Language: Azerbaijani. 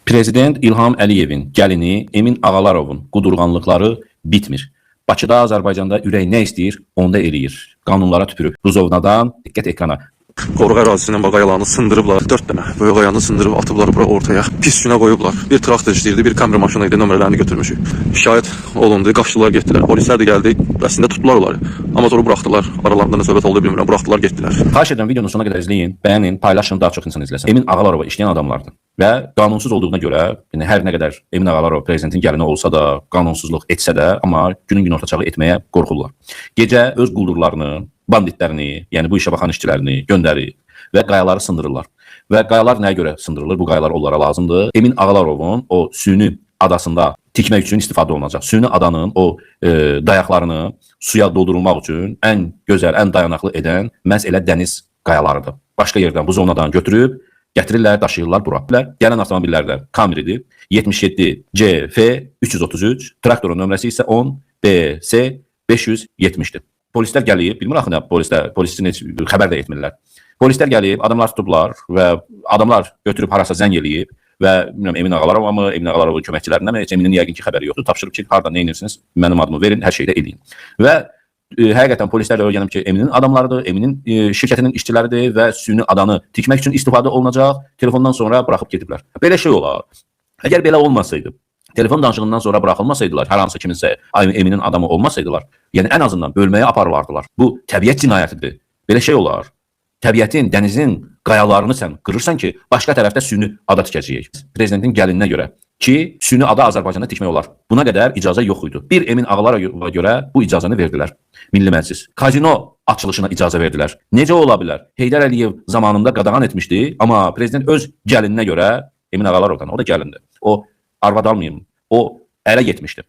Prezident İlham Əliyevin gəlini Emin Ağalarovun qudurğanlıqları bitmir. Bakıda, Azərbaycanda ürək nə istəyir, onda eləyir. Qanunlara tüpürüb. Ruzovnadan diqqət ekrana. Qoruq ərazisindən qayalarını sındırıblar. 4 dənə böyük qayanı sındırıb atıblar bura ortaya. Pis günə qoyublar. Bir traktor işləyirdi, bir kamera maşını idi, nömrələrini götürmüşük. Şikayət olundu, qaçdılar, getdilər. Polislər də gəldi, əslində tutdular onları. Amma sonra buraxdılar. Aralarında nə söhbət oldu bilmirəm, buraxdılar, getdilər. Xahiş edirəm videonun sonuna qədər izləyin, bəyənin, paylaşın, daha çox insan izləsin. Emin Ağalarova işləyən adamlardır və qanunsuz olduğuna görə, yəni hər nə qədər Emin Ağalarov prezidentin gəlini olsa da, qanunsuzluq etsə də, amma günün günortaçağı etməyə qorxurlar. Gecə öz quldurlarını, banditlərini, yəni bu işə baxan işçilərini göndərir və qayaları sındırırlar. Və qayalar nəyə görə sındırılır? Bu qayalar onlara lazımdır. Emin Ağalarovun o süni adasında tikmək üçün istifadə olunacaq. Süni adanın o dayaqlarını suya doldurulmaq üçün ən gözəl, ən dayanıqlı edən məhz elə dəniz qayalarıdır. Başqa yerdən bu zonadan götürüb gətirirlər, daşıyırlar bura. Gələn avtomobillərdə Camry'dir. 77 CF 333, traktorun nömrəsi isə 10 BS 570'dir. Polislər gəlib, bilmir axı nə polisin heç xəbər də etmirlər. Polislər gəlib, adamlar tutublar və adamlar götürüb harasa zəng eləyib və bilmirəm Emin Ağalarova mı, Emin Ağalarovun köməkçilərindən mi, heç Eminin yəqin ki xəbəri yoxdur. Tapşırıb ki, harda nə edirsiniz, mənim adımı verin, hər şeydə eləyin. Və həqiqətən polislər də öyrənib ki, Eminin adamlarıdır, Eminin şirkətinin işçiləridir və süni adanı tikmək üçün istifadə olunacaq. Telefondan sonra buraxıb gediblər. Belə şey olar. Əgər belə olmasaydı, telefon danışığından sonra buraxılmasaydılar, hər hansı kiminsə Eminin adamı olmasaydılar, yəni ən azından bölməyə aparılardılar. Bu təbiət cinayətidir. Belə şey olar. Təbiətin, dənizin qayalarını sən qırırsan ki, başqa tərəfdə süni ada tikəcəyik. Prezidentin gəlininə görə ki, süni ada Azərbaycanda tikmək olar. Buna qədər icazə yox idi. Bir Emin Ağalarova görə bu icazəni verdilər. Milli Məclis. Kazino açılışına icazə verdilər. Necə ola bilər? Heydər Əliyev zamanında qadağan etmişdi, amma prezident öz gəlininə görə Emin Ağalarovdan, o da gəlindi. O arvad almayım, o ərə getmişdi.